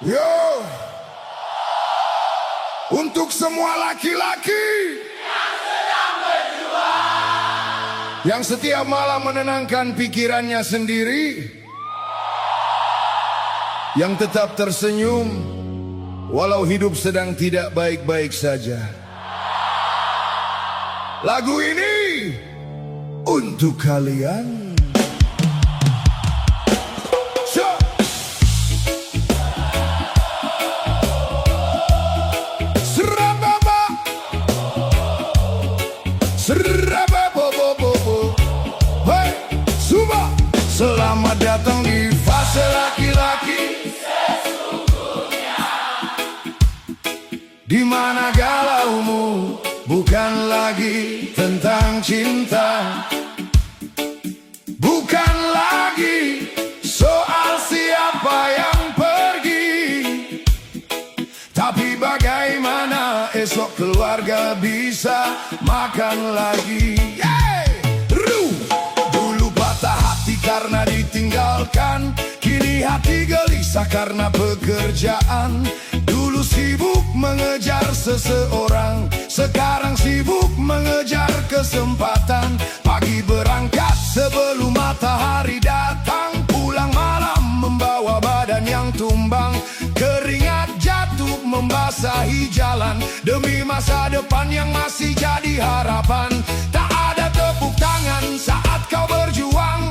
Yo, untuk semua laki-laki yang setiap malam menenangkan pikirannya sendiri, yang tetap tersenyum walau hidup sedang tidak baik-baik saja. Lagu ini untuk kalian. Selamat datang di fase laki-laki sesungguhnya, di mana galaumu bukan lagi tentang cinta, bukan lagi soal siapa yang pergi, tapi bagaimana esok keluarga bisa makan lagi. Karena ditinggalkan, kini hati gelisah karena pekerjaan. Dulu sibuk mengejar seseorang, sekarang sibuk mengejar kesempatan. Pagi berangkat sebelum matahari datang, pulang malam membawa badan yang tumbang. Keringat jatuh membasahi jalan demi masa depan yang masih jadi harapan. Tak ada tepuk tangan saat kau berjuang,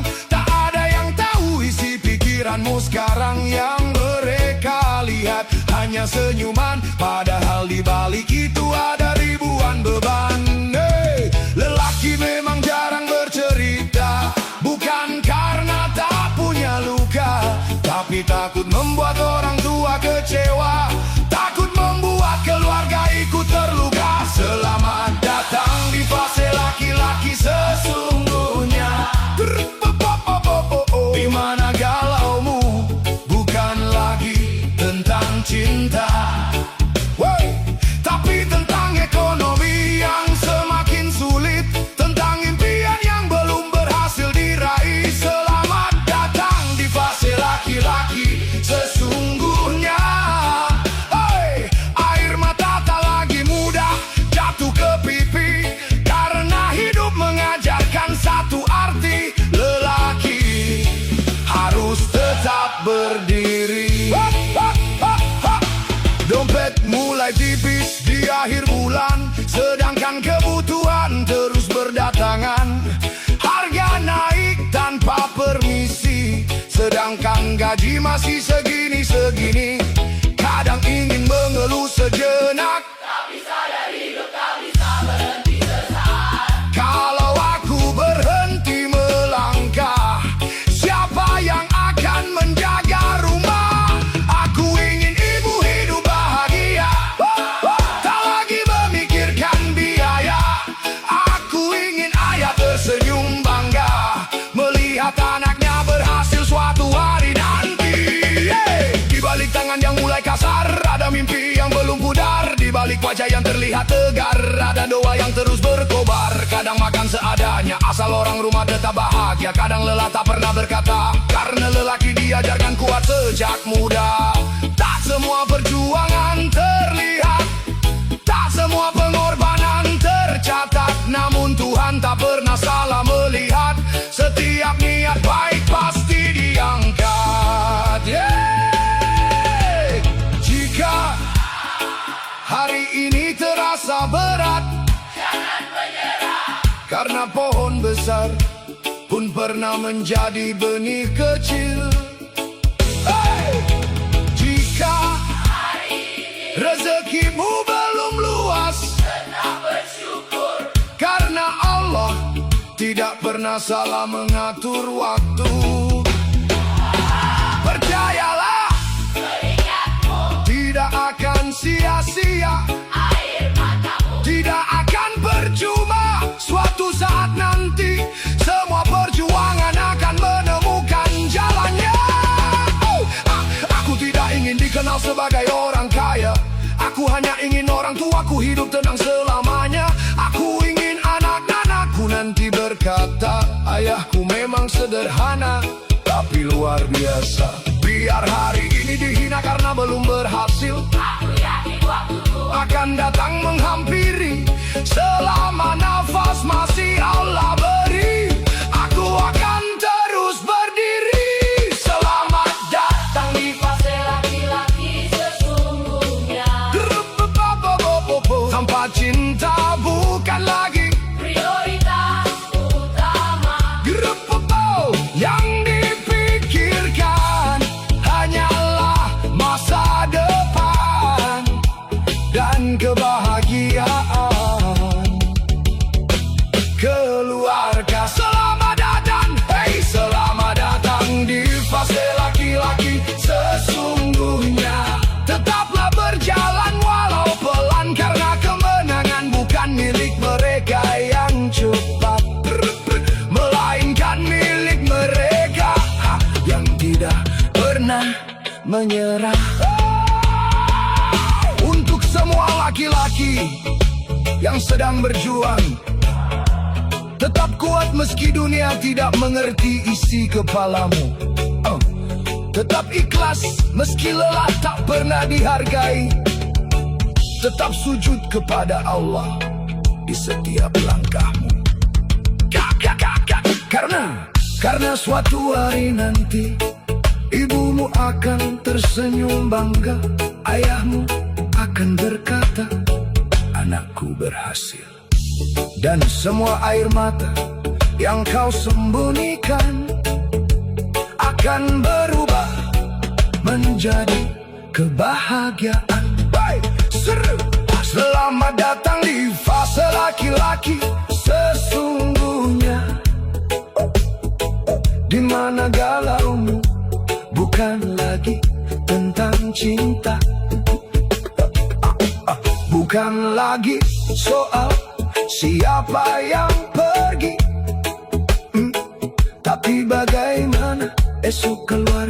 pikiranmu sekarang yang mereka lihat hanya senyuman, padahal di balik itu ada ribuan beban. Lelaki memang jarang bercerita, bukan karena tak punya luka, tapi takut membuat orang tua kecewa, takut membuat keluarga ikut terluka. Selamat datang di fase laki-laki sesungguhnya, di mana galaumu bukan lagi tentang cinta, tapi tentang ekonomi yang semakin sulit, tentang impian yang belum berhasil diraih. Selamat datang di fase laki-laki sesungguhnya. Air mata tak lagi mudah jatuh ke pipi, karena hidup mengajarkan satu arti: lelaki harus tetap berdiri. Dompet mulai tipis di akhir bulan, sedangkan kebutuhan terus berdatangan. Harga naik tanpa permisi, sedangkan gaji masih segini-segini. Kadang ingin mengeluh sejenak, tak bisa dari hidup, tak bisa berhenti sesaat. Kalau aku berhenti melangkah, siapa yang akan menjaga rumah? Aku ingin ibu hidup bahagia, tak lagi memikirkan biaya. Aku ingin ayah tersenyum bangga melihat anaknya berhasil suatu hari nanti. Di balik tangan yang mulai kasar, ada mimpi yang belum pudar. Di balik wajah yang terlihat tegar, ada doa yang terus berkobar. Kadang makan seadanya, asal orang rumah tetap bahagia. Kadang lelah tak pernah berkata, karena lelaki diajarkan kuat sejak muda. Tak semua perjuangan terlihat, tak semua pengorbanan tercatat, namun Tuhan tak pernah salah melihat. Setiap niat baik pasti diangkat. Jika hari ini terasa berat, jangan menyerah, karena pohon besar pun pernah menjadi benih kecil. Jika rezekimu belum luas, tetap bersyukur, karena Allah tidak pernah salah mengatur waktu. Percayalah, keringatmu tidak akan sia-sia, air matamu tidak akan percuma. Suatu saat nanti semua perjuangan akan menemukan jalannya. Aku tidak ingin dikenal sebagai orang kaya, aku hanya ingin orang tuaku hidup tenang selamanya. Aku ingin anak-anakku nanti berkata, ayahku memang sederhana tapi luar biasa. Biar hari ini dihina hina karena belum berhasil. Aku yakin waktuku akan datang menghampiri. Selama nafas masih Allah beri, aku akan terus berdiri. Selamat datang di fase laki-laki sesungguhnya. Tanpa cinta bukan lagi prioritas utama. Yang dipikirkan hanyalah masa depan dan kebahagiaan keluarga. Selamat datang, hey, selamat datang di fase laki-laki sesungguhnya. Tetaplah berjalan walau pelan, karena kemenangan bukan milik mereka yang cepat, melainkan milik mereka yang tidak pernah menyerah. Untuk semua laki-laki yang sedang berjuang, tetap kuat meski dunia tidak mengerti isi kepalamu. Tetap ikhlas meski lelah tak pernah dihargai. Tetap sujud kepada Allah di setiap langkahmu. Karena suatu hari nanti ibumu akan tersenyum bangga. Ayahmu akan berkata, anakku berhasil. Dan semua air mata yang kau sembunyikan akan berubah menjadi kebahagiaan. Seru. Selamat datang di fase laki-laki sesungguhnya, di mana galaumu bukan lagi tentang cinta, bukan lagi soal siapa yang pergi, tapi bagaimana esok keluar